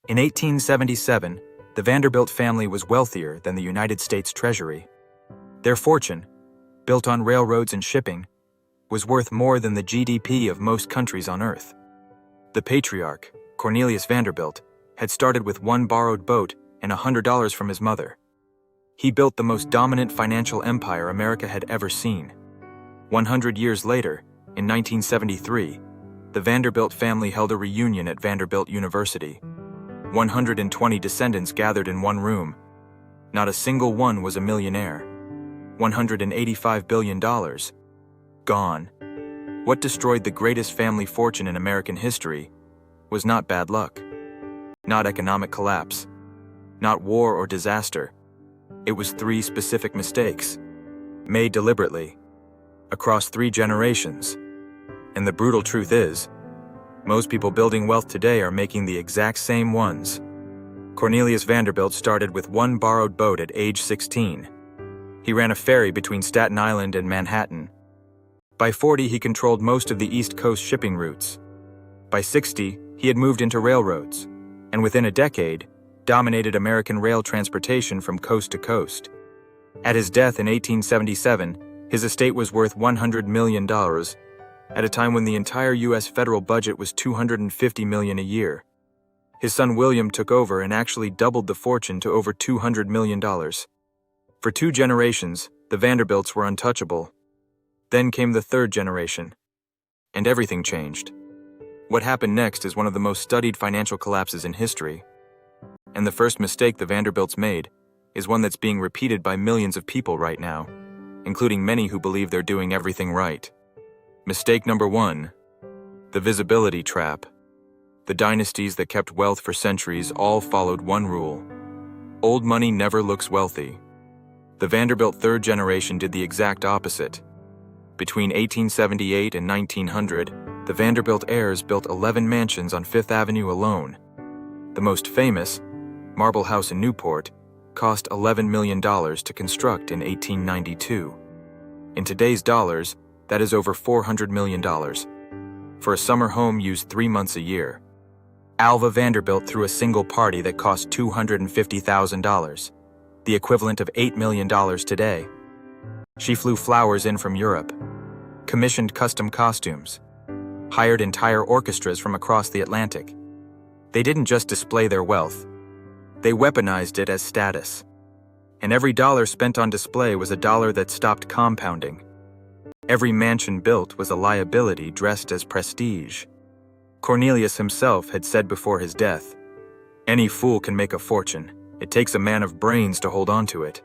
In 1877, the Vanderbilt family was wealthier than the United States Treasury. Their fortune, built on railroads and shipping, was worth more than the GDP of most countries on Earth. The patriarch, Cornelius Vanderbilt, had started with one borrowed boat and $100 from his mother. He built the most dominant financial empire America had ever seen. 100 years later, in 1973, the Vanderbilt family held a reunion at Vanderbilt University. 120 descendants gathered in one room. Not a single one was a millionaire. $185 billion. Gone. What destroyed the greatest family fortune in American history was not bad luck, not economic collapse, not war or disaster. It was 3 specific mistakes, made deliberately, across 3 generations. And the brutal truth is, most people building wealth today are making the exact same ones. Cornelius Vanderbilt started with one borrowed boat at age 16. He ran a ferry between Staten Island and Manhattan. By 40, he controlled most of the East Coast shipping routes. By 60, he had moved into railroads, and within a decade, dominated American rail transportation from coast to coast. At his death in 1877, his estate was worth $100 million, at a time when the entire U.S. federal budget was $250 million a year. His son William took over and actually doubled the fortune to over $200 million. For 2 generations, the Vanderbilts were untouchable. Then came the 3rd generation, and everything changed. What happened next is one of the most studied financial collapses in history. And the first mistake the Vanderbilts made is one that's being repeated by millions of people right now, including many who believe they're doing everything right. Mistake number 1. The visibility trap. The dynasties that kept wealth for centuries all followed one rule. Old money never looks wealthy. The Vanderbilt 3rd generation did the exact opposite. Between 1878 and 1900, the Vanderbilt heirs built 11 mansions on Fifth Avenue alone. The most famous, Marble House in Newport, cost $11 million to construct in 1892. In today's dollars, that is over $400 million. For a summer home used 3 months a year. Alva Vanderbilt threw a single party that cost $250,000, the equivalent of $8 million today. She flew flowers in from Europe, commissioned custom costumes, hired entire orchestras from across the Atlantic. They didn't just display their wealth, they weaponized it as status. And every dollar spent on display was a dollar that stopped compounding. Every mansion built was a liability dressed as prestige. Cornelius himself had said before his death, "Any fool can make a fortune. It takes a man of brains to hold on to it."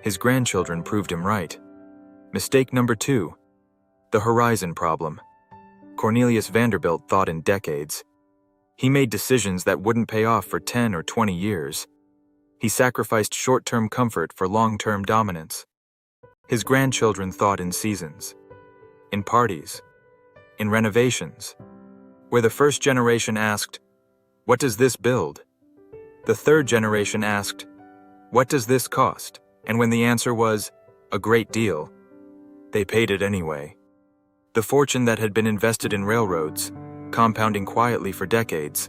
His grandchildren proved him right. Mistake number 2. The horizon problem. Cornelius Vanderbilt thought in decades. He made decisions that wouldn't pay off for 10 or 20 years. He sacrificed short-term comfort for long-term dominance. His grandchildren thought in seasons, in parties, in renovations. Where the first generation asked, "What does this build?" the 3rd generation asked, "What does this cost?" And when the answer was, "A great deal," they paid it anyway. The fortune that had been invested in railroads, compounding quietly for decades,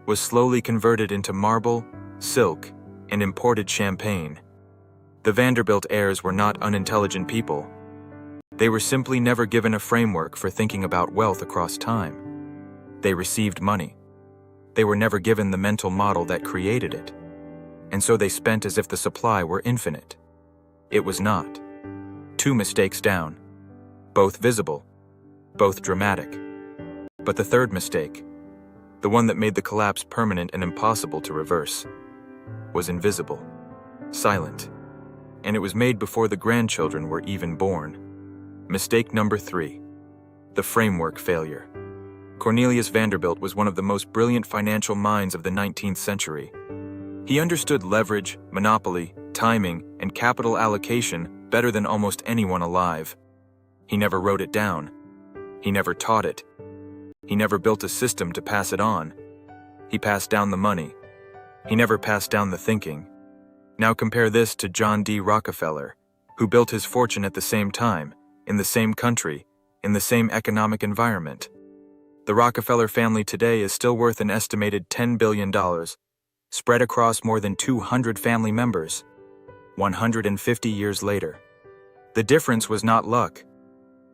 was slowly converted into marble, silk, and imported champagne. The Vanderbilt heirs were not unintelligent people. They were simply never given a framework for thinking about wealth across time. They received money. They were never given the mental model that created it. And so they spent as if the supply were infinite. It was not. 2 mistakes down. Both visible. Both dramatic. But the 3rd mistake, the one that made the collapse permanent and impossible to reverse, was invisible, silent, and it was made before the grandchildren were even born. Mistake number 3. The framework failure. Cornelius Vanderbilt was one of the most brilliant financial minds of the 19th century. He understood leverage, monopoly, timing, and capital allocation better than almost anyone alive. He never wrote it down. He never taught it. He never built a system to pass it on. He passed down the money. He never passed down the thinking. Now compare this to John D. Rockefeller, who built his fortune at the same time, in the same country, in the same economic environment. The Rockefeller family today is still worth an estimated $10 billion, spread across more than 200 family members, 150 years later. The difference was not luck.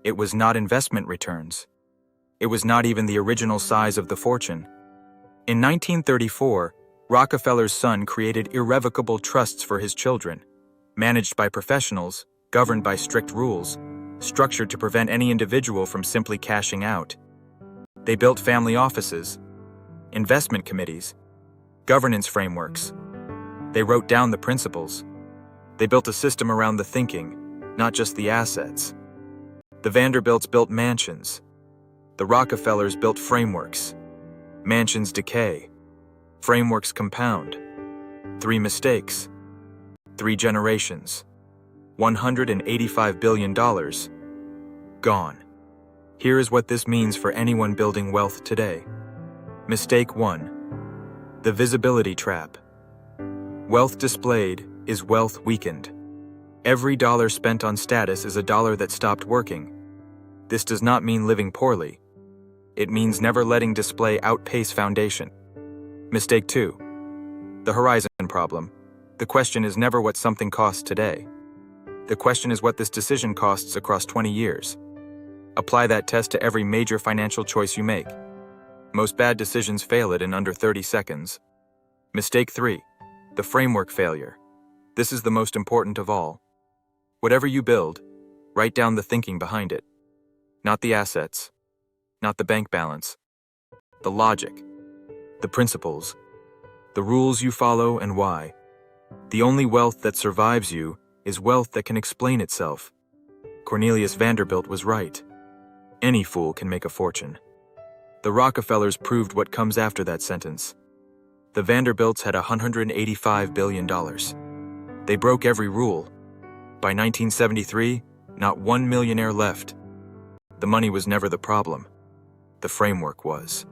It was not investment returns. It was not even the original size of the fortune. In 1934, Rockefeller's son created irrevocable trusts for his children, managed by professionals, governed by strict rules, structured to prevent any individual from simply cashing out. They built family offices, investment committees, governance frameworks. They wrote down the principles. They built a system around the thinking, not just the assets. The Vanderbilts built mansions. The Rockefellers built frameworks. Mansions decay. Frameworks compound. 3 mistakes. 3 generations. $185 billion. Gone. Here is what this means for anyone building wealth today. Mistake 1. The visibility trap. Wealth displayed is wealth weakened. Every dollar spent on status is a dollar that stopped working. This does not mean living poorly. It means never letting display outpace foundation. Mistake 2. The horizon problem. The question is never what something costs today. The question is what this decision costs across 20 years. Apply that test to every major financial choice you make. Most bad decisions fail it in under 30 seconds. Mistake 3. The framework failure. This is the most important of all. Whatever you build, write down the thinking behind it. Not the assets, not the bank balance. The logic, the principles, the rules you follow and why. The only wealth that survives you is wealth that can explain itself. Cornelius Vanderbilt was right. Any fool can make a fortune. The Rockefellers proved what comes after that sentence. The Vanderbilts had $185 billion. They broke every rule. By 1973, not one millionaire left. The money was never the problem. The framework was.